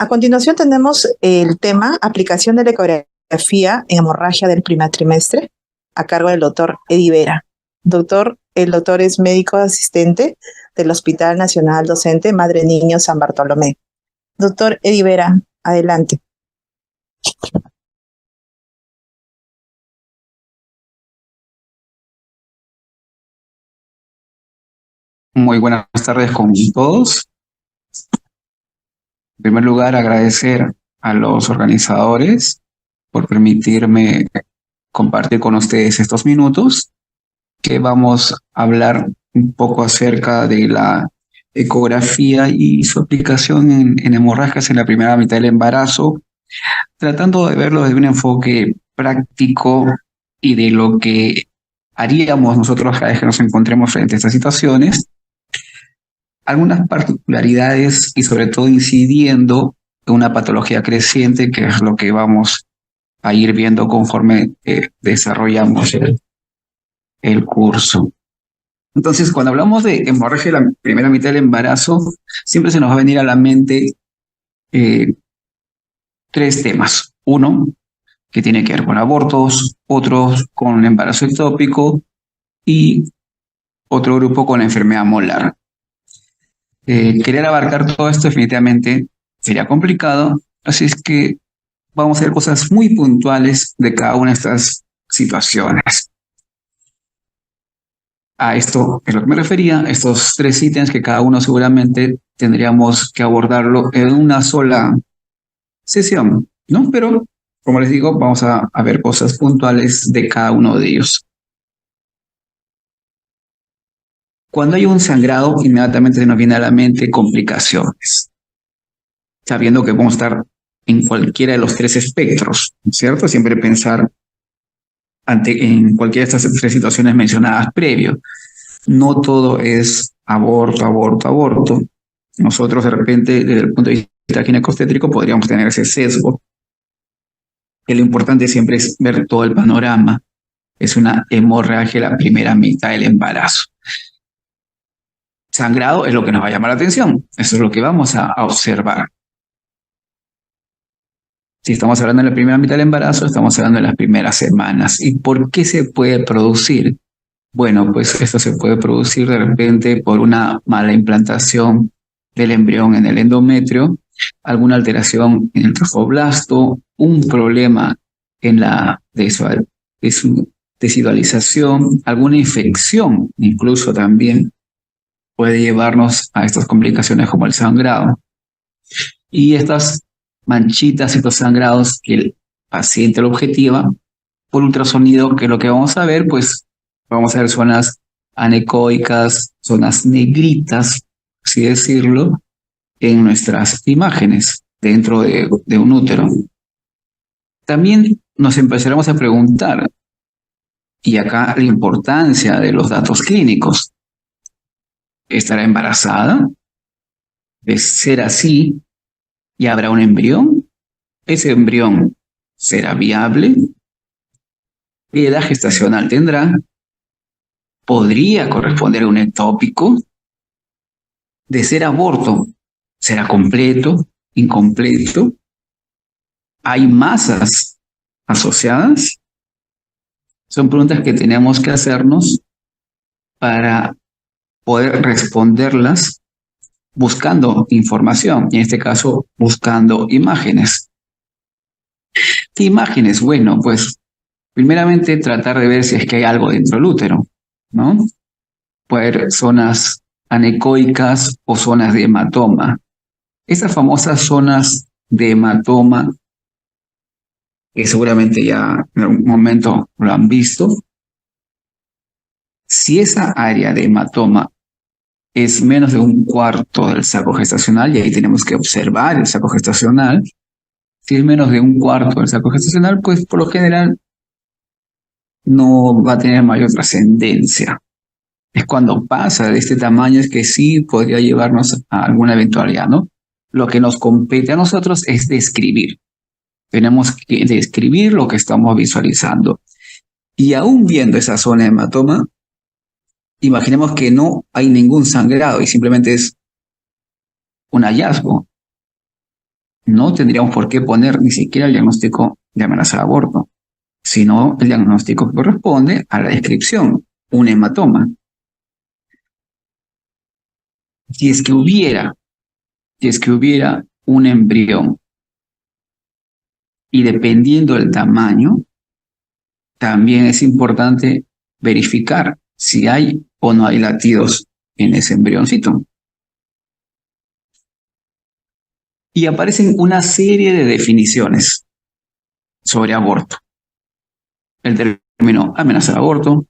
A continuación tenemos el tema aplicación de la ecografía en hemorragia del primer trimestre a cargo del doctor Eddie Vera. El doctor es médico asistente del Hospital Nacional Docente Madre Niño San Bartolomé. Doctor Eddie Vera, adelante. Muy buenas tardes con todos. En primer lugar, agradecer a los organizadores por permitirme compartir con ustedes estos minutos, que vamos a hablar un poco acerca de la ecografía y su aplicación en hemorragias en la primera mitad del embarazo, tratando de verlo desde un enfoque práctico y de lo que haríamos nosotros cada vez que nos encontremos frente a estas situaciones, algunas particularidades y sobre todo incidiendo en una patología creciente, que es lo que vamos a ir viendo conforme desarrollamos el curso. Entonces, cuando hablamos de hemorragia de la primera mitad del embarazo, siempre se nos va a venir a la mente tres temas. Uno, que tiene que ver con abortos, otros con embarazo ectópico y otro grupo con enfermedad molar. Querer abarcar todo esto definitivamente sería complicado, así es que vamos a hacer cosas muy puntuales de cada una de estas situaciones. A esto es lo que me refería, estos tres ítems que cada uno seguramente tendríamos que abordarlo en una sola sesión, ¿no? Pero, como les digo, vamos a ver cosas puntuales de cada uno de ellos. Cuando hay un sangrado, inmediatamente se nos viene a la mente complicaciones, sabiendo que podemos estar en cualquiera de los tres espectros, ¿cierto? Siempre pensar en cualquiera de estas tres situaciones mencionadas previo. No todo es aborto, aborto, aborto. Nosotros de repente, desde el punto de vista ginecobstétrico, podríamos tener ese sesgo. Que lo importante siempre es ver todo el panorama. Es una hemorragia la primera mitad del embarazo. Sangrado es lo que nos va a llamar la atención. Eso es lo que vamos a observar. Si estamos hablando de la primera mitad del embarazo, estamos hablando de las primeras semanas. ¿Y por qué se puede producir? Bueno, pues esto se puede producir de repente por una mala implantación del embrión en el endometrio, alguna alteración en el trofoblasto, un problema en la desvisualización, alguna infección incluso también puede llevarnos a estas complicaciones como el sangrado. Y estas manchitas, estos sangrados que el paciente lo objetiva, por ultrasonido, que es lo que vamos a ver, pues vamos a ver zonas anecoicas, zonas negritas, así decirlo, en nuestras imágenes dentro de un útero. También nos empezaremos a preguntar, y acá la importancia de los datos clínicos. ¿Estará embarazada? De ser así, ¿y habrá un embrión? ¿Ese embrión será viable? ¿Qué edad gestacional tendrá? ¿Podría corresponder a un ectópico? De ser aborto, ¿será completo? ¿Incompleto? ¿Hay masas asociadas? Son preguntas que tenemos que hacernos para poder responderlas buscando información, y en este caso buscando imágenes. ¿Qué imágenes? Bueno, pues primeramente tratar de ver si es que hay algo dentro del útero, ¿no? Puede haber zonas anecoicas o zonas de hematoma. Estas famosas zonas de hematoma, que seguramente ya en algún momento lo han visto, si esa área de hematoma es menos de un cuarto del saco gestacional, y ahí tenemos que observar el saco gestacional. Si es menos de un cuarto del saco gestacional, pues por lo general no va a tener mayor trascendencia. Es cuando pasa de este tamaño es que sí podría llevarnos a alguna eventualidad, ¿no? Lo que nos compete a nosotros es describir. Tenemos que describir lo que estamos visualizando. Y aún viendo esa zona de hematoma, imaginemos que no hay ningún sangrado y simplemente es un hallazgo. no tendríamos por qué poner ni siquiera el diagnóstico de amenaza de aborto, sino el diagnóstico que corresponde a la descripción, un hematoma. Si es que hubiera un embrión y dependiendo del tamaño, también es importante verificar si hay o no hay latidos en ese embrioncito. Y aparecen una serie de definiciones sobre aborto. El término amenaza de aborto,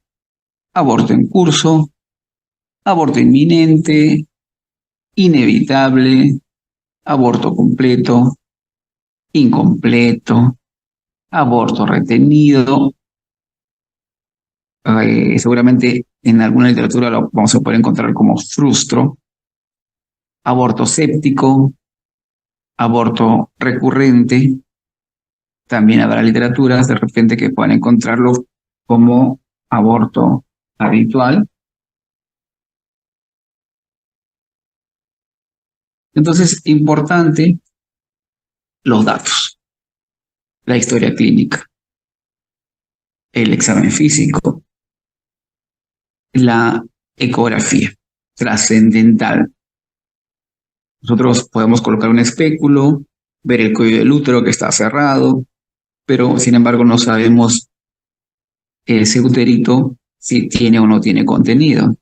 aborto en curso, aborto inminente, inevitable, aborto completo, incompleto, aborto retenido. Seguramente en alguna literatura lo vamos a poder encontrar como frustro, aborto séptico, aborto recurrente. También habrá literaturas de repente que puedan encontrarlo como aborto habitual. Entonces, importante los datos, la historia clínica, el examen físico, la ecografía, trascendental. Nosotros podemos colocar un espéculo, ver el cuello del útero que está cerrado, pero sin embargo no sabemos ese uterito si tiene o no tiene contenido.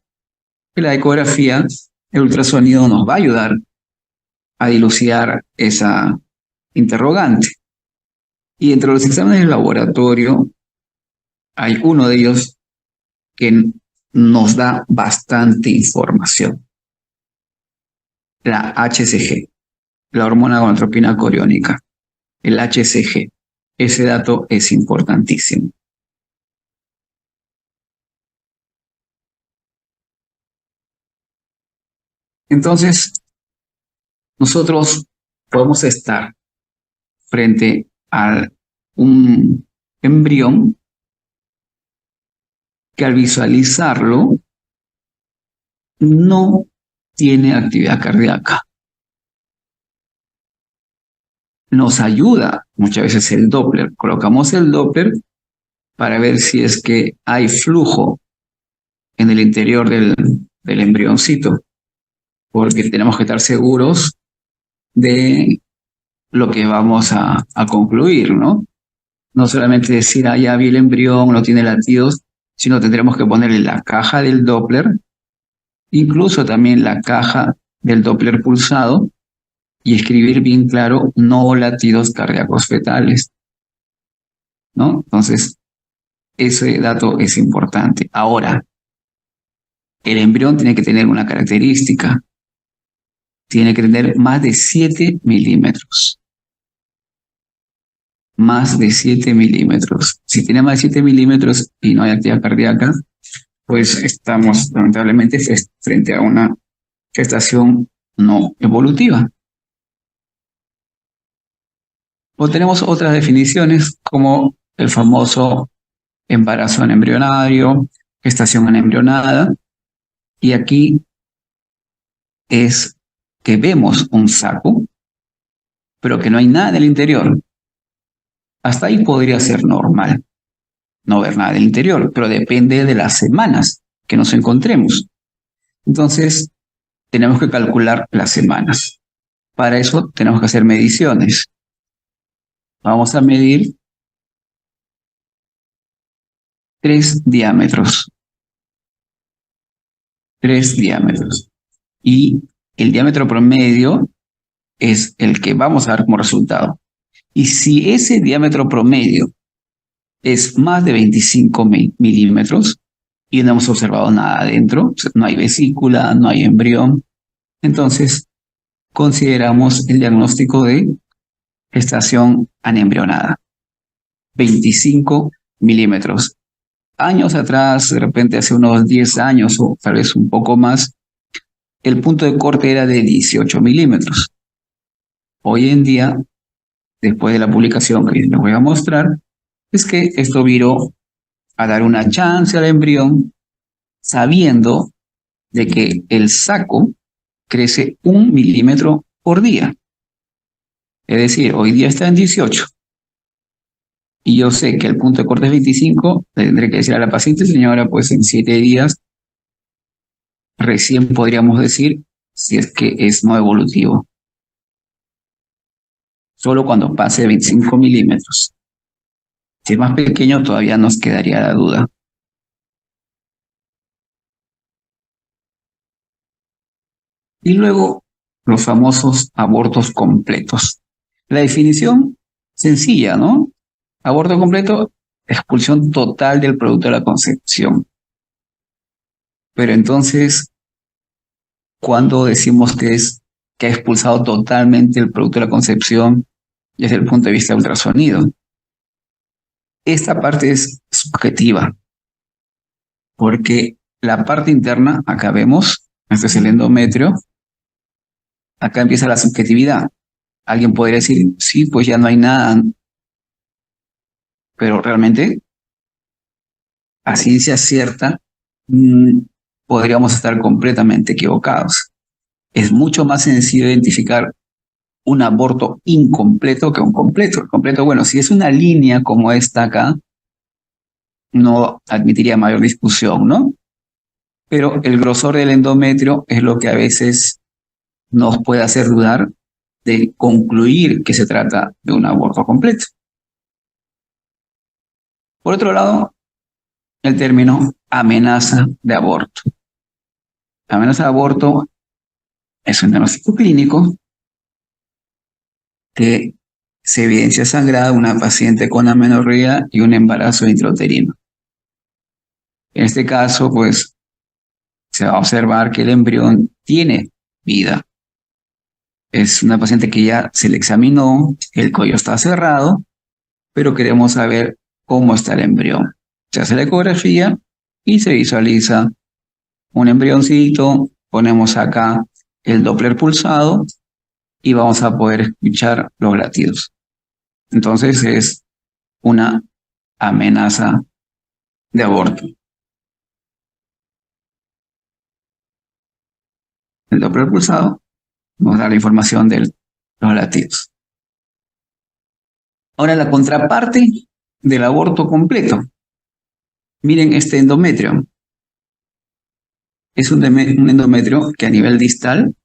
La ecografía, el ultrasonido nos va a ayudar a dilucidar esa interrogante. Y entre los exámenes de laboratorio hay uno de ellos que nos da bastante información. La HCG, la hormona gonadotropina coriónica, el HCG. Ese dato es importantísimo. Entonces, nosotros podemos estar frente a un embrión que al visualizarlo no tiene actividad cardíaca. Nos ayuda muchas veces el Doppler. Colocamos el Doppler para ver si es que hay flujo en el interior del embrioncito, porque tenemos que estar seguros de lo que vamos a concluir, ¿no? No solamente decir, ya vi el embrión, no tiene latidos, sino tendremos que ponerle la caja del Doppler, incluso también la caja del Doppler pulsado, y escribir bien claro, no latidos cardíacos fetales, ¿no? Entonces, ese dato es importante. Ahora, el embrión tiene que tener una característica. Tiene que tener más de 7 milímetros. Más de 7 milímetros. Si tiene más de 7 milímetros y no hay actividad cardíaca, pues estamos lamentablemente frente a una gestación no evolutiva. O tenemos otras definiciones como el famoso embarazo anembrionario, gestación anembrionada, y aquí es que vemos un saco, pero que no hay nada en el interior. Hasta ahí podría ser normal no ver nada del interior, pero depende de las semanas que nos encontremos. Entonces, tenemos que calcular las semanas. Para eso tenemos que hacer mediciones. Vamos a medir 3 diámetros. 3 diámetros. Y el diámetro promedio es el que vamos a dar como resultado. Y si ese diámetro promedio es más de 25 milímetros y no hemos observado nada adentro, no hay vesícula, no hay embrión, entonces consideramos el diagnóstico de gestación anembrionada. 25 milímetros. Años atrás, de repente hace unos 10 años o tal vez un poco más, el punto de corte era de 18 milímetros. Hoy en día, después de la publicación que les voy a mostrar, es que esto viró a dar una chance al embrión sabiendo de que el saco crece 1 milímetro por día. Es decir, hoy día está en 18 y yo sé que el punto de corte es 25, le tendré que decir a la paciente, señora, pues en 7 días recién podríamos decir si es que es no evolutivo. Solo cuando pase de 25 milímetros. Si es más pequeño, todavía nos quedaría la duda. Y luego, los famosos abortos completos. La definición sencilla, ¿no? Aborto completo, expulsión total del producto de la concepción. Pero entonces, ¿cuándo decimos que ha expulsado totalmente el producto de la concepción desde el punto de vista de ultrasonido? Esta parte es subjetiva, porque la parte interna, acá vemos, este es el endometrio, acá empieza la subjetividad. Alguien podría decir, sí, pues ya no hay nada, pero realmente, a ciencia cierta, podríamos estar completamente equivocados. Es mucho más sencillo identificar un aborto incompleto que un completo. El completo, bueno, si es una línea como esta acá, no admitiría mayor discusión, ¿no? Pero el grosor del endometrio es lo que a veces nos puede hacer dudar de concluir que se trata de un aborto completo. Por otro lado, el término amenaza de aborto. Amenaza de aborto es un diagnóstico clínico que se evidencia sangrada una paciente con amenorrea y un embarazo intrauterino. En este caso, pues, se va a observar que el embrión tiene vida. Es una paciente que ya se le examinó, el cuello está cerrado, pero queremos saber cómo está el embrión. Se hace la ecografía y se visualiza un embrioncito, ponemos acá el Doppler pulsado y vamos a poder escuchar los latidos. Entonces es una amenaza de aborto. El Doppler pulsado nos da la información de los latidos. Ahora la contraparte del aborto completo. Miren este endometrio. Es un endometrio que a nivel distal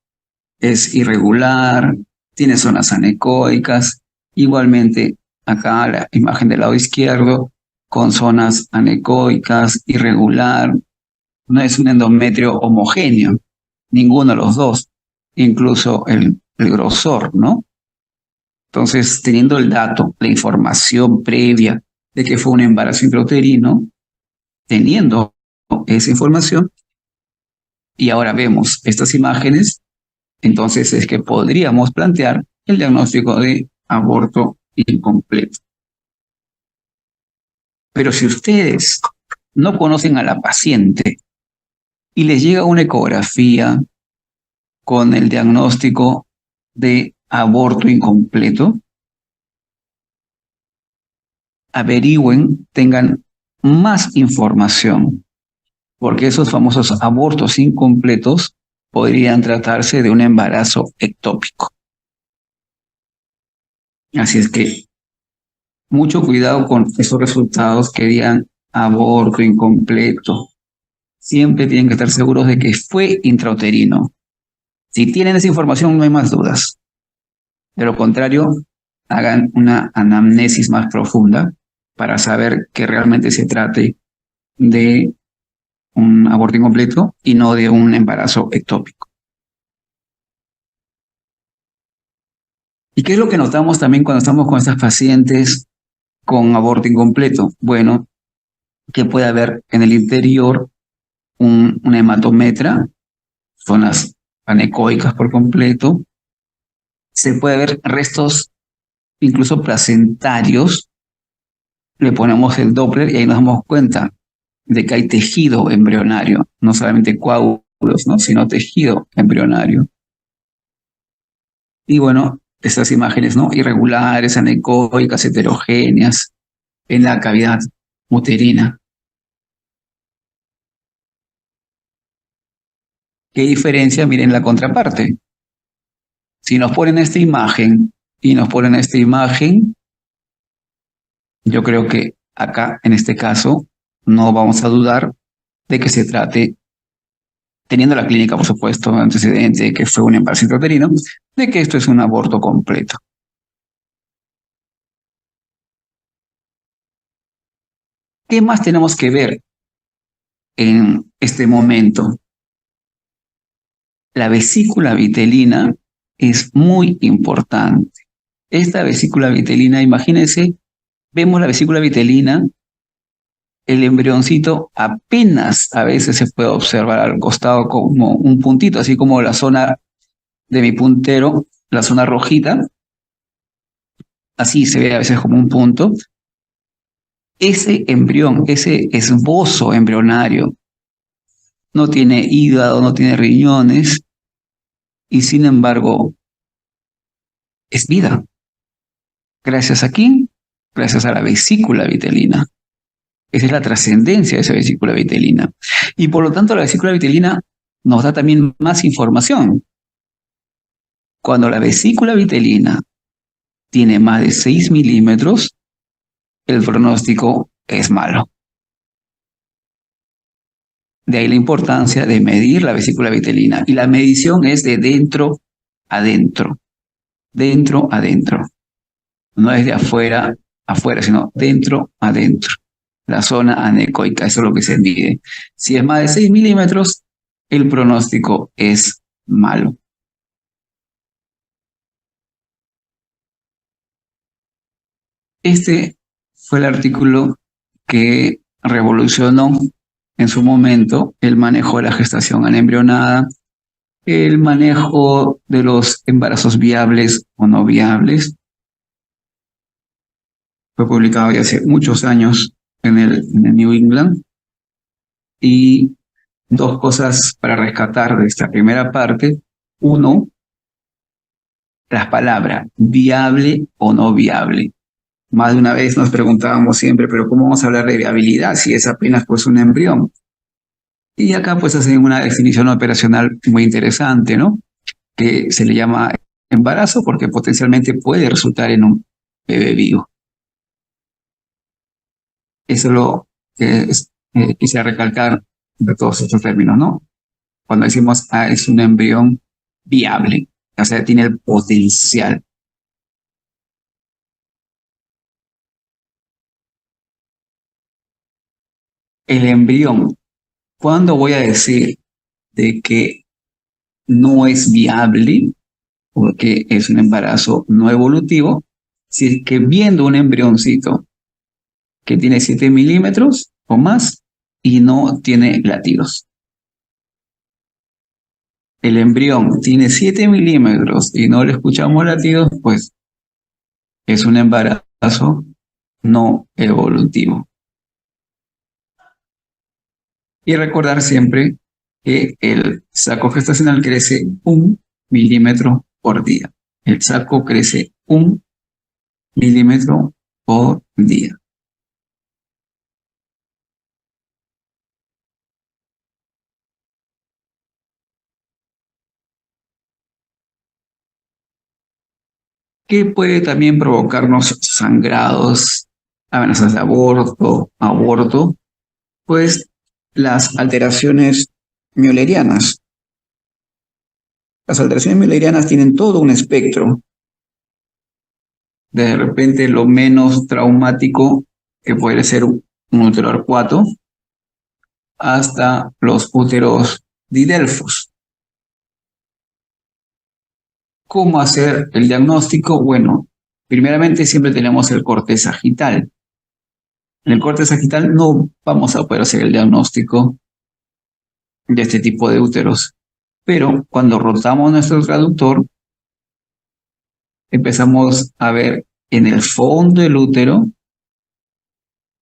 es irregular, tiene zonas anecoicas. Igualmente, acá la imagen del lado izquierdo, con zonas anecoicas, irregular. No es un endometrio homogéneo, ninguno de los dos, incluso el grosor, ¿no? Entonces, teniendo el dato, la información previa de que fue un embarazo intrauterino, teniendo esa información, y ahora vemos estas imágenes, entonces es que podríamos plantear el diagnóstico de aborto incompleto. Pero si ustedes no conocen a la paciente y les llega una ecografía con el diagnóstico de aborto incompleto, averigüen, tengan más información, porque esos famosos abortos incompletos podrían tratarse de un embarazo ectópico. Así es que mucho cuidado con esos resultados que digan aborto incompleto. Siempre tienen que estar seguros de que fue intrauterino. Si tienen esa información, no hay más dudas. De lo contrario, hagan una anamnesis más profunda para saber que realmente se trate de un aborto incompleto y no de un embarazo ectópico. ¿Y qué es lo que notamos también cuando estamos con estas pacientes con aborto incompleto? Bueno, que puede haber en el interior una hematometra, zonas anecoicas por completo. Se puede ver restos incluso placentarios. Le ponemos el Doppler y ahí nos damos cuenta de que hay tejido embrionario, no solamente coágulos, ¿no? Sino tejido embrionario. Y bueno, estas imágenes, ¿no? Irregulares, anecoicas, heterogéneas en la cavidad uterina. ¿Qué diferencia? Miren la contraparte. Si nos ponen esta imagen y nos ponen esta imagen, yo creo que acá, en este caso, no vamos a dudar de que se trate, teniendo la clínica, por supuesto, antecedente de que fue un embarazo intrauterino, de que esto es un aborto completo. ¿Qué más tenemos que ver en este momento? La vesícula vitelina es muy importante. Esta vesícula vitelina, imagínense, vemos la vesícula vitelina, el embrioncito apenas a veces se puede observar al costado como un puntito, así como la zona de mi puntero, la zona rojita, así se ve a veces como un punto. Ese embrión, ese esbozo embrionario, no tiene hígado, no tiene riñones, y sin embargo es vida. Gracias a quién? Gracias a la vesícula vitelina. Esa es la trascendencia de esa vesícula vitelina. Y por lo tanto la vesícula vitelina nos da también más información. Cuando la vesícula vitelina tiene más de 6 milímetros, el pronóstico es malo. De ahí la importancia de medir la vesícula vitelina. Y la medición es de dentro a dentro. Dentro a dentro. No es de afuera a afuera, sino dentro a dentro. La zona anecoica, eso es lo que se mide. Si es más de 6 milímetros, el pronóstico es malo. Este fue el artículo que revolucionó en su momento el manejo de la gestación anembrionada, el manejo de los embarazos viables o no viables. Fue publicado ya hace muchos años en el New England. Y dos cosas para rescatar de esta primera parte. Uno, las palabras viable o no viable. Más de una vez nos preguntábamos siempre, pero ¿cómo vamos a hablar de viabilidad si es apenas pues un embrión? Y acá pues hacen una definición operacional muy interesante, ¿no? Que se le llama embarazo porque potencialmente puede resultar en un bebé vivo. Eso es lo que quisiera recalcar de todos estos términos, ¿no? Cuando decimos es un embrión viable, o sea, tiene el potencial. El embrión, ¿cuándo voy a decir de que no es viable o que es un embarazo no evolutivo? Si es que viendo un embrioncito que tiene 7 milímetros o más y no tiene latidos. El embrión tiene 7 milímetros y no le escuchamos latidos, pues es un embarazo no evolutivo. Y recordar siempre que el saco gestacional crece 1 milímetro por día. El saco crece 1 milímetro por día. Que puede también provocarnos sangrados, amenazas de aborto, pues las alteraciones müllerianas. Las alteraciones müllerianas tienen todo un espectro. De repente lo menos traumático, que puede ser un útero arcuato, hasta los úteros didelfos. ¿Cómo hacer el diagnóstico? Bueno, primeramente siempre tenemos el corte sagital. En el corte sagital no vamos a poder hacer el diagnóstico de este tipo de úteros, pero cuando rotamos nuestro traductor, empezamos a ver en el fondo del útero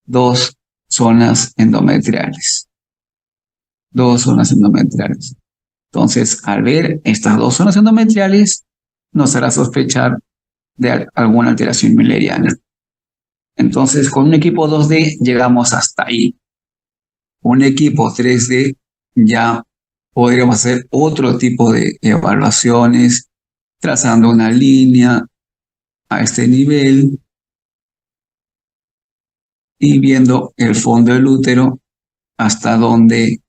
2 zonas endometriales. 2 zonas endometriales. Entonces, al ver estas 2 zonas endometriales, nos hará sospechar de alguna alteración mülleriana. Entonces, con un equipo 2D llegamos hasta ahí. Un equipo 3D ya podríamos hacer otro tipo de evaluaciones, trazando una línea, a este nivel y viendo el fondo del útero hasta donde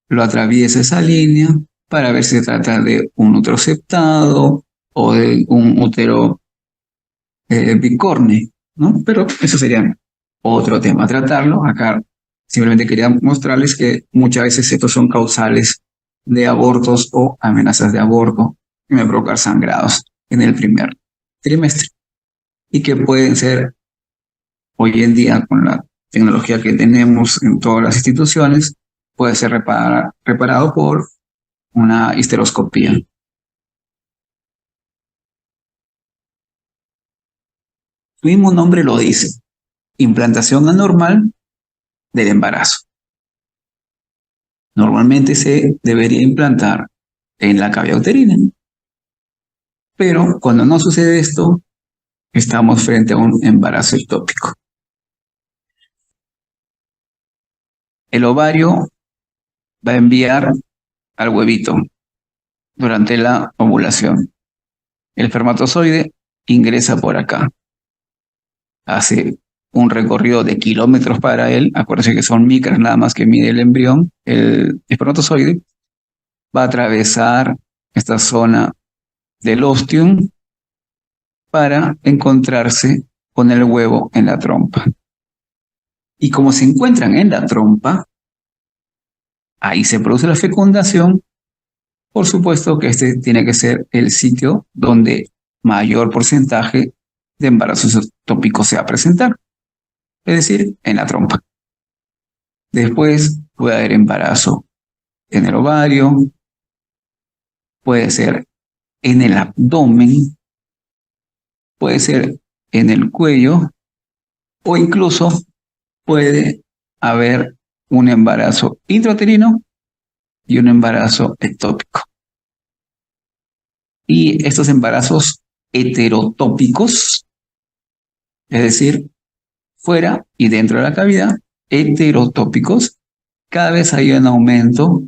lo atraviesa esa línea para ver si se trata de un útero septado o de un útero bicorne, ¿no? Pero eso sería otro tema tratarlo. Acá simplemente quería mostrarles que muchas veces estos son causales de abortos o amenazas de aborto que me provocar sangrados en el primer trimestre y que pueden ser hoy en día con la tecnología que tenemos en todas las instituciones, puede ser reparado por una histeroscopía. Su mismo nombre lo dice, implantación anormal del embarazo. Normalmente se debería implantar en la cavidad uterina, pero cuando no sucede esto, estamos frente a un embarazo ectópico. El ovario va a enviar al huevito durante la ovulación. El espermatozoide ingresa por acá. Hace un recorrido de kilómetros para él. Acuérdense que son micras nada más que mide el embrión. El espermatozoide va a atravesar esta zona del ostium para encontrarse con el huevo en la trompa. Y como se encuentran en la trompa, ahí se produce la fecundación. Por supuesto que este tiene que ser el sitio donde mayor porcentaje de embarazos ectópicos se va a presentar, es decir, en la trompa. Después puede haber embarazo en el ovario, puede ser en el abdomen, puede ser en el cuello o incluso puede haber un embarazo intrauterino y un embarazo ectópico. Y estos embarazos heterotópicos, es decir, fuera y dentro de la cavidad, heterotópicos, cada vez hay un aumento,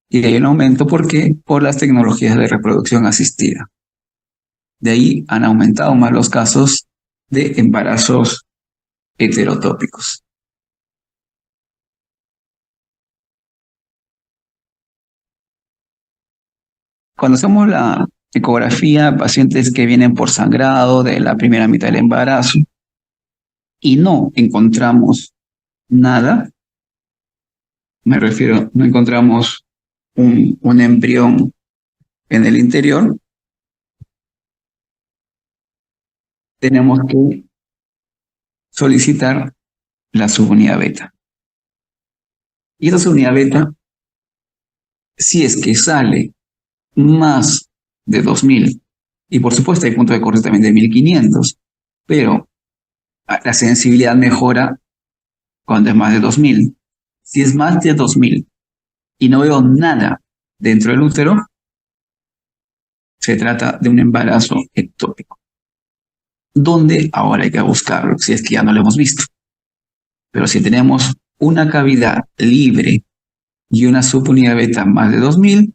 y hay un aumento porque por las tecnologías de reproducción asistida. De ahí han aumentado más los casos de embarazos heterotópicos. Cuando hacemos la ecografía, pacientes que vienen por sangrado de la primera mitad del embarazo y no encontramos nada, me refiero, no encontramos un embrión en el interior, tenemos que solicitar la subunidad beta. Y esa subunidad beta, si es que sale más de 2000, y por supuesto hay puntos de corte también de 1500, pero la sensibilidad mejora cuando es más de 2000. Si es más de 2000 y no veo nada dentro del útero, se trata de un embarazo ectópico, donde ahora hay que buscarlo, si es que ya no lo hemos visto. Pero si tenemos una cavidad libre y una subunidad beta más de 2000,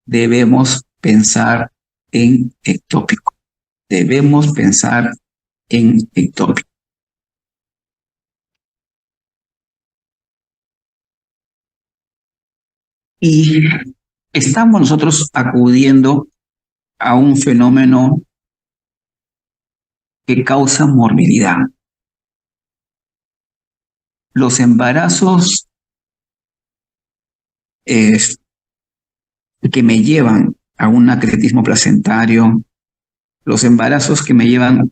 debemos pensar en ectópico. Debemos pensar en ectópico. Y estamos nosotros acudiendo a un fenómeno que causa morbilidad. Los embarazos que me llevan a un acretismo placentario, los embarazos que me llevan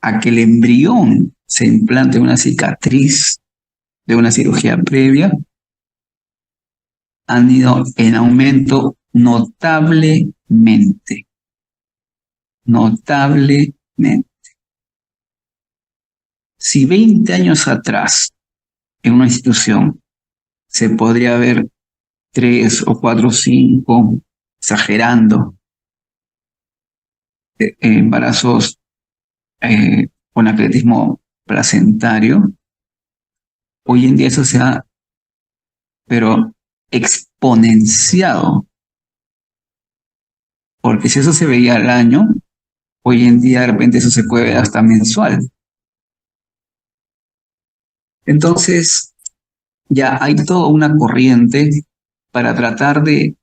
a que el embrión se implante una cicatriz de una cirugía previa, han ido en aumento notablemente. Notablemente. Si 20 años atrás en una institución se podría ver 3 o 4 o 5, exagerando, embarazos con acretismo placentario, hoy en día eso se ha, pero exponenciado. Porque si eso se veía al año, Hoy en día de repente eso se puede ver hasta mensual. Entonces ya hay toda una corriente para tratar de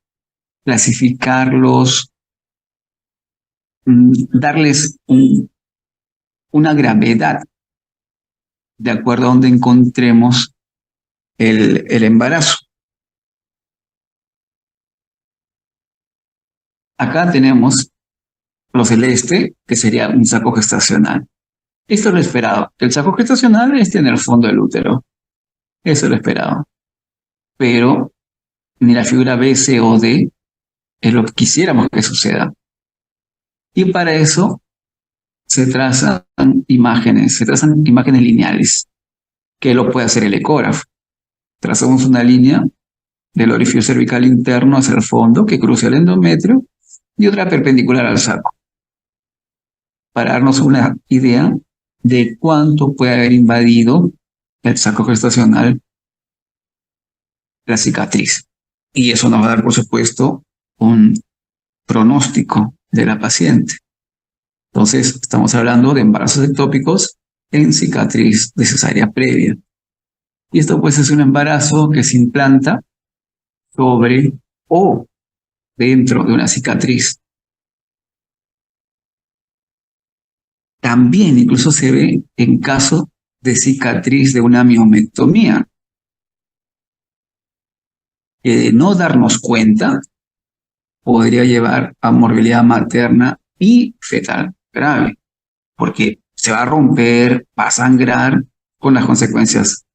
clasificarlos, darles una gravedad de acuerdo a donde encontremos el embarazo. Acá tenemos lo celeste, que sería un saco gestacional. Esto es lo esperado. El saco gestacional es tener fondo del útero. Eso es lo esperado. Pero ni la figura B, C o D es lo que quisiéramos que suceda. Y para eso se trazan imágenes lineales, que lo puede hacer el ecógrafo. Trazamos una línea del orificio cervical interno hacia el fondo que cruza el endometrio y otra perpendicular al saco, para darnos una idea de cuánto puede haber invadido el saco gestacional la cicatriz. Y eso nos va a dar, por supuesto, un pronóstico de la paciente. Entonces, estamos hablando de embarazos ectópicos en cicatriz de cesárea previa. Y esto pues es un embarazo que se implanta sobre o dentro de una cicatriz. También incluso se ve en caso de cicatriz de una miomectomía. De no darnos cuenta podría llevar a morbilidad materna y fetal grave, porque se va a romper, va a sangrar con las consecuencias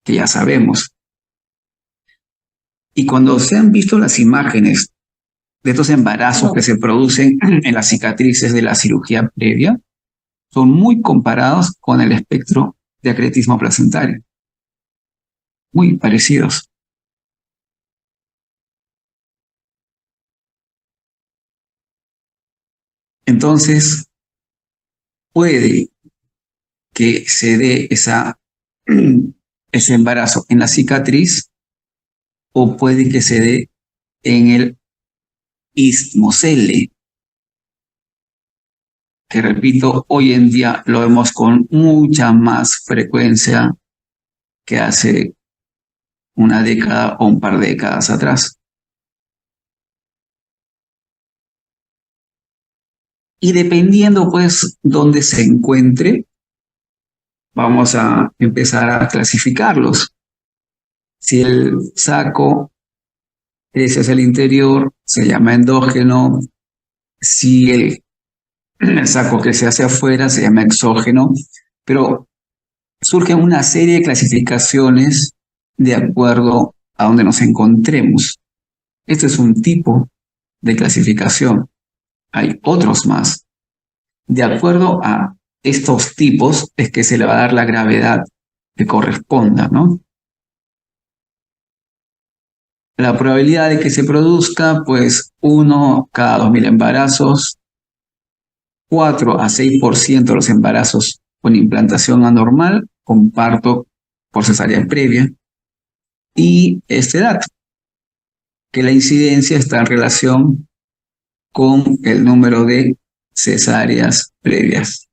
que ya sabemos. Y cuando se han visto las imágenes de estos embarazos que se producen en las cicatrices de la cirugía previa, son muy comparados con el espectro de acretismo placentario. Muy parecidos. Entonces, puede que se dé ese embarazo en la cicatriz o puede que se dé en el istmocele, que repito, hoy en día lo vemos con mucha más frecuencia que hace una década o un par de décadas atrás. Y dependiendo pues dónde se encuentre, vamos a empezar a clasificarlos. Si el saco es hacia el interior, se llama endógeno. Si el saco que se hace afuera se llama exógeno. Pero surgen una serie de clasificaciones de acuerdo a donde nos encontremos. Este es un tipo de clasificación. Hay otros más. De acuerdo a estos tipos es que se le va a dar la gravedad que corresponda, ¿no? La probabilidad de que se produzca, pues 1 cada 2.000 embarazos, 4 a 6% de los embarazos con implantación anormal, con parto por cesárea previa. Y este dato, que la incidencia está en relación con el número de cesáreas previas.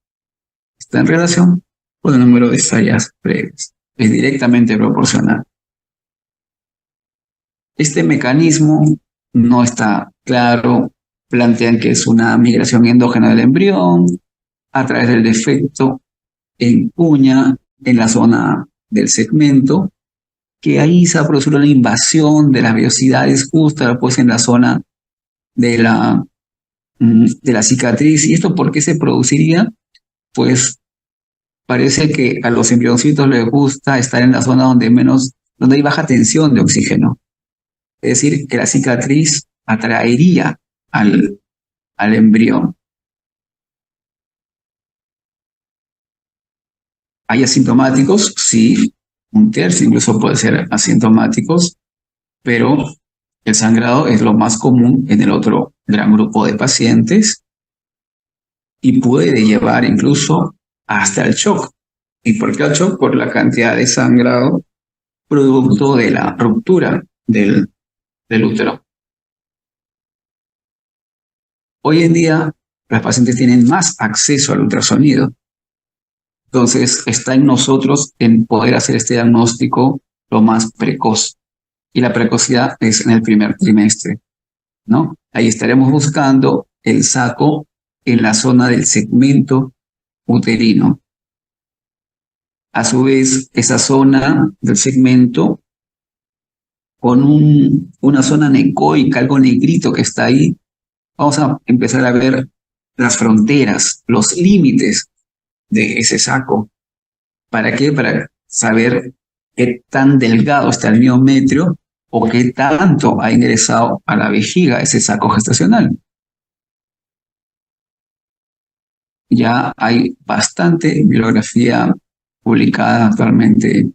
Está en relación con el número de cesáreas previas. Es directamente proporcional. Este mecanismo no está claro. Plantean que es una migración endógena del embrión a través del defecto en cuña en la zona del segmento, que ahí se va a producir una invasión de las vellosidades justo pues en la zona de la cicatriz. ¿Y esto por qué se produciría? Pues parece que a los embrioncitos les gusta estar en la zona donde hay baja tensión de oxígeno. Es decir, que la cicatriz atraería al embrión. ¿Hay asintomáticos? Sí, un tercio incluso puede ser asintomáticos, pero el sangrado es lo más común en el otro gran grupo de pacientes y puede llevar incluso hasta el shock. ¿Y por qué el shock? Por la cantidad de sangrado producto de la ruptura del útero. Hoy en día las pacientes tienen más acceso al ultrasonido. Entonces, está en nosotros en poder hacer este diagnóstico lo más precoz. Y la precocidad es en el primer trimestre, ¿no? Ahí estaremos buscando el saco en la zona del segmento uterino. A su vez, esa zona del segmento, con una zona necoica, algo negrito que está ahí, vamos a empezar a ver las fronteras, los límites de ese saco. ¿Para qué? Para saber qué tan delgado está el miometrio o qué tanto ha ingresado a la vejiga ese saco gestacional. Ya hay bastante bibliografía publicada actualmente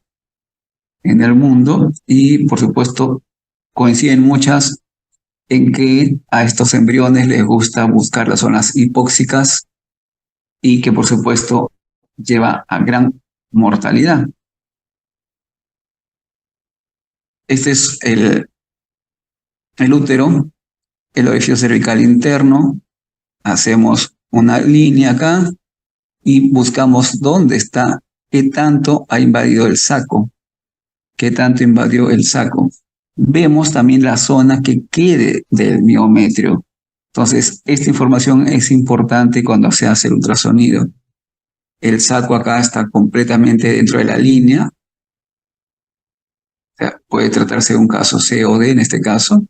en el mundo y, por supuesto, coinciden muchas en que a estos embriones les gusta buscar las zonas hipóxicas y que, por supuesto, lleva a gran mortalidad. Este es el útero, el orificio cervical interno. Hacemos una línea acá y buscamos dónde está, qué tanto ha invadido el saco, qué tanto invadió el saco. Vemos también la zona que quede del miometrio. Entonces, esta información es importante cuando se hace el ultrasonido. El saco acá está completamente dentro de la línea. O sea, puede tratarse de un caso C o D en este caso.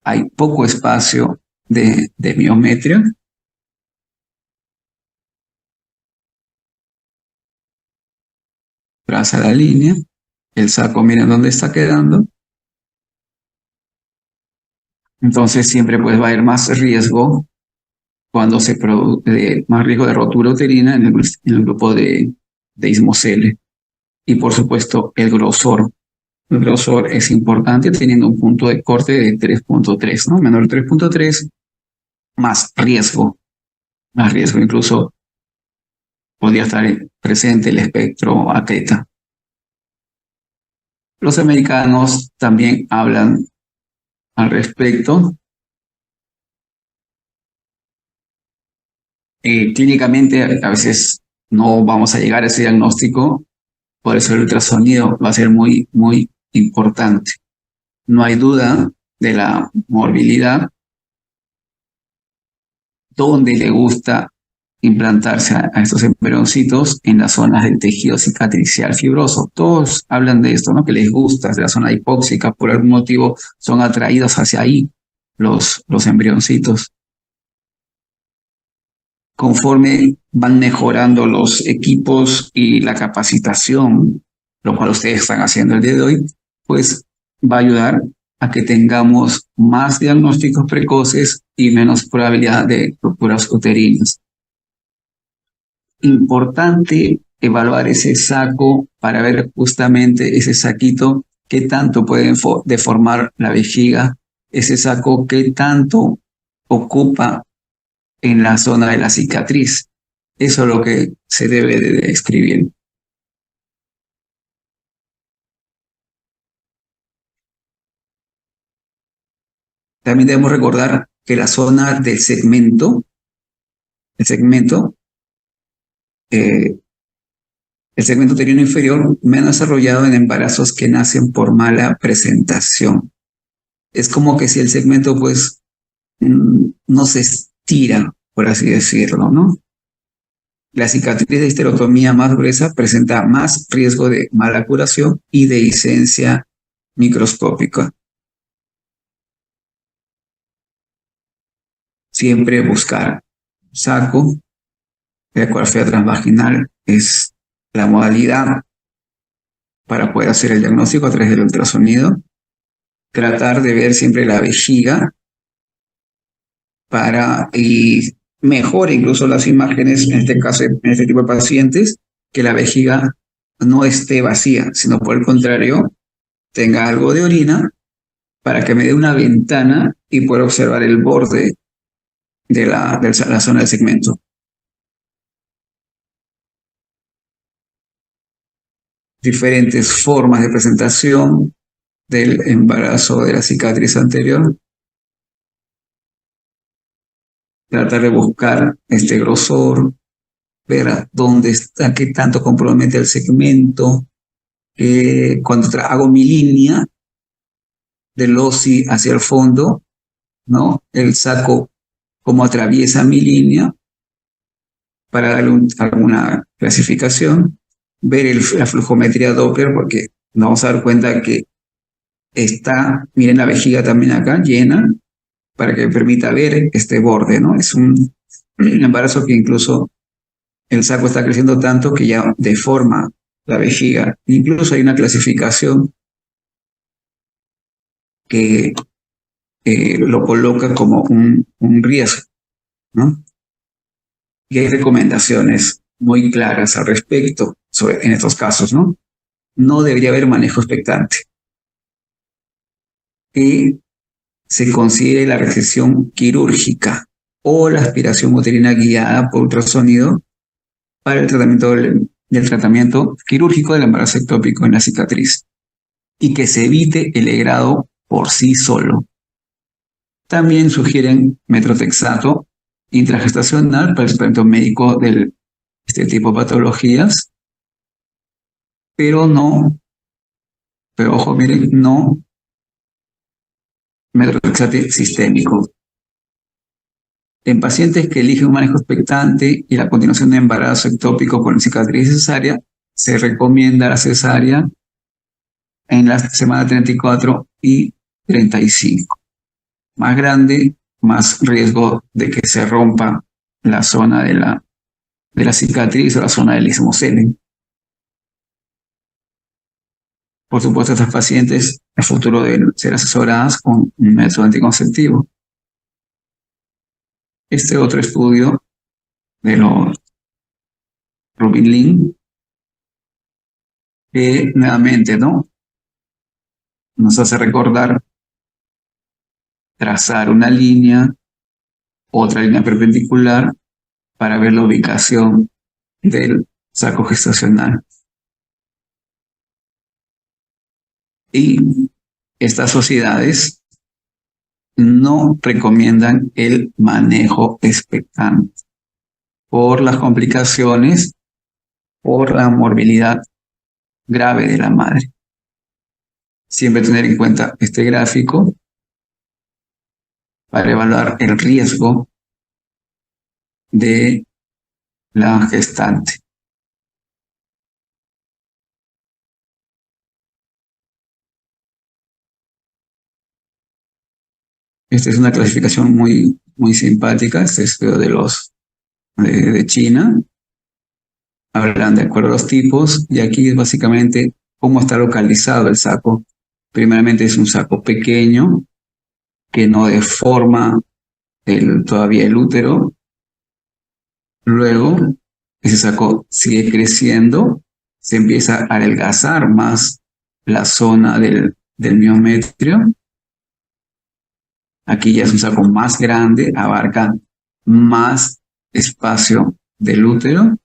Hay poco espacio de miometrio. Traza la línea. El saco, miren dónde está quedando. Entonces siempre pues va a haber más riesgo cuando se produce más riesgo de rotura uterina en el grupo de ismocele. Y por supuesto el grosor. El grosor es importante teniendo un punto de corte de 3.3, ¿no? Menor de 3.3, más riesgo. Más riesgo, incluso podría estar presente el espectro a teta. Los americanos también hablan al respecto. Clínicamente a veces no vamos a llegar a ese diagnóstico, por eso el ultrasonido va a ser muy, muy importante. No hay duda de la morbilidad, donde le gusta implantarse a estos embrioncitos en las zonas del tejido cicatricial fibroso. Todos hablan de esto, ¿no? Que les gusta, de la zona hipóxica, por algún motivo son atraídos hacia ahí los embrioncitos. Conforme van mejorando los equipos y la capacitación, lo cual ustedes están haciendo el día de hoy, pues va a ayudar a que tengamos más diagnósticos precoces y menos probabilidad de rupturas uterinas. Importante evaluar ese saco para ver justamente ese saquito, qué tanto puede deformar la vejiga, ese saco qué tanto ocupa en la zona de la cicatriz. Eso es lo que se debe de describir. También debemos recordar que la zona del segmento, el segmento uterino inferior, menos desarrollado en embarazos que nacen por mala presentación. Es como que si el segmento pues no se estira, por así decirlo, ¿no? La cicatriz de histerotomía más gruesa presenta más riesgo de mala curación y de dehiscencia microscópica. Siempre buscar saco. La ecografía transvaginal es la modalidad para poder hacer el diagnóstico a través del ultrasonido. Tratar de ver siempre la vejiga y mejor incluso las imágenes, en este caso, en este tipo de pacientes, que la vejiga no esté vacía, sino por el contrario, tenga algo de orina para que me dé una ventana y pueda observar el borde de la zona del segmento. Diferentes formas de presentación del embarazo de la cicatriz anterior. tratar de buscar este grosor, ver a dónde está, qué tanto compromete el segmento. Cuando hago mi línea del OSI hacia el fondo, ¿no? El saco cómo atraviesa mi línea para darle alguna clasificación, ver la flujometría Doppler, porque nos vamos a dar cuenta que está, miren la vejiga también acá, llena, para que permita ver este borde, ¿no? Es un embarazo que incluso el saco está creciendo tanto que ya deforma la vejiga. Incluso hay una clasificación que lo coloca como un riesgo, ¿no? Y hay recomendaciones muy claras al respecto en estos casos, ¿no? No debería haber manejo expectante. Que se considere la resección quirúrgica o la aspiración uterina guiada por ultrasonido para el tratamiento del tratamiento quirúrgico del embarazo ectópico en la cicatriz y que se evite el legrado por sí solo. También sugieren metrotexato intragestacional para el tratamiento médico de este tipo de patologías, pero ojo, miren, no metrotexato sistémico. En pacientes que eligen un manejo expectante y la continuación de embarazo ectópico con cicatriz cesárea, se recomienda la cesárea en la semana 34 y 35. Más grande, más riesgo de que se rompa la zona de la cicatriz o la zona del istmo Selen. Por supuesto, estas pacientes en el futuro deben ser asesoradas con un método anticonceptivo. Este otro estudio de los Rubin Lin, que nuevamente, ¿no?, nos hace recordar trazar una línea, otra línea perpendicular para ver la ubicación del saco gestacional. Y estas sociedades no recomiendan el manejo expectante por las complicaciones, por la morbilidad grave de la madre. Siempre tener en cuenta este gráfico para evaluar el riesgo de la gestante. Esta es una clasificación muy, muy simpática. Este estudio de China. Hablan de acuerdo a los tipos y aquí es básicamente cómo está localizado el saco. Primeramente es un saco pequeño que no deforma todavía el útero. Luego ese saco sigue creciendo, se empieza a adelgazar más la zona del miometrio. Aquí ya es un saco más grande, abarca más espacio del útero.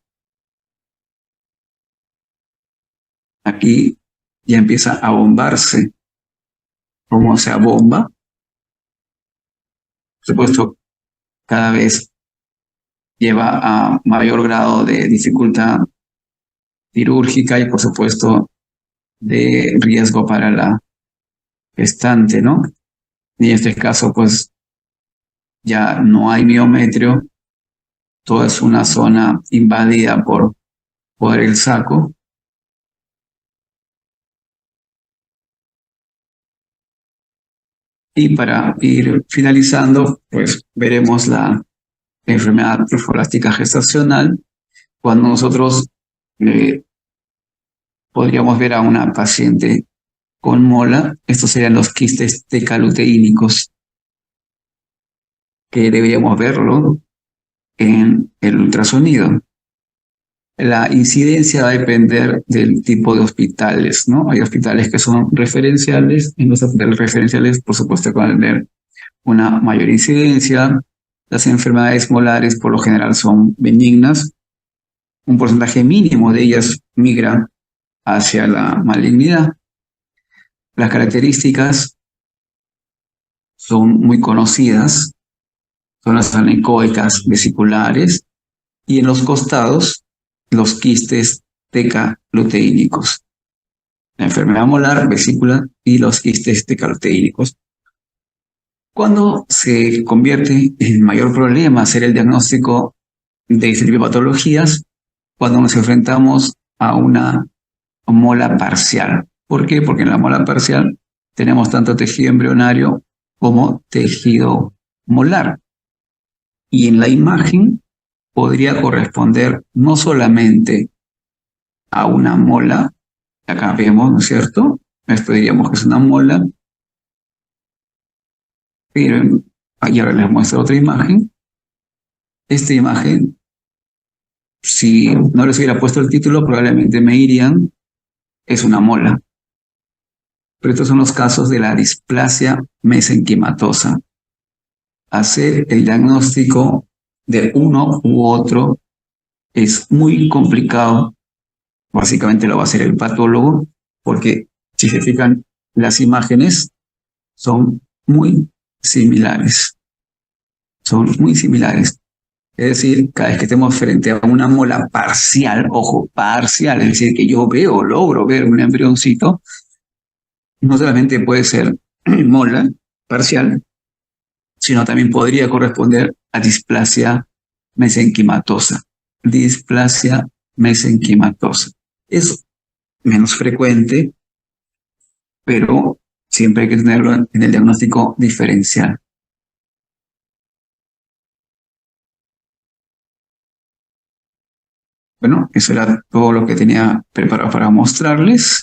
Aquí ya empieza a bombarse, como se abomba. Por supuesto, cada vez lleva a mayor grado de dificultad quirúrgica y, por supuesto, de riesgo para la gestante, ¿no? Y en este caso, pues, ya no hay miometrio, toda es una zona invadida por el saco. Y para ir finalizando, pues veremos la enfermedad trofoblástica gestacional. Cuando nosotros podríamos ver a una paciente con mola, estos serían los quistes tecaluteínicos, que deberíamos verlo en el ultrasonido. La incidencia va a depender del tipo de hospitales, ¿no? Hay hospitales que son referenciales, en los hospitales referenciales, por supuesto, van a tener una mayor incidencia. Las enfermedades molares, por lo general, son benignas. Un porcentaje mínimo de ellas migra hacia la malignidad. Las características son muy conocidas. zonas anecoicas vesiculares, y en los costados, los quistes tecaluteínicos. La enfermedad molar, vesícula y los quistes tecaluteínicos. Cuando se convierte en mayor problema hacer el diagnóstico de este tipo de patologías, cuando nos enfrentamos a una mola parcial. ¿Por qué? Porque en la mola parcial tenemos tanto tejido embrionario como tejido molar. Y en la imagen podría corresponder no solamente a una mola, acá vemos, ¿no es cierto? Esto diríamos que es una mola, pero ahora les muestro otra imagen. Esta imagen, si no les hubiera puesto el título, probablemente me dirían, es una mola. Pero estos son los casos de la displasia mesenquimatosa. Hacer el diagnóstico de uno u otro es muy complicado. Básicamente lo va a hacer el patólogo, porque si se fijan, las imágenes son muy similares. Son muy similares. Es decir, cada vez que estemos frente a una mola parcial, ojo, parcial, es decir, que yo logro ver un embrioncito, no solamente puede ser mola parcial, sino también podría corresponder a displasia mesenquimatosa. Displasia mesenquimatosa. Es menos frecuente, pero siempre hay que tenerlo en el diagnóstico diferencial. Bueno, eso era todo lo que tenía preparado para mostrarles.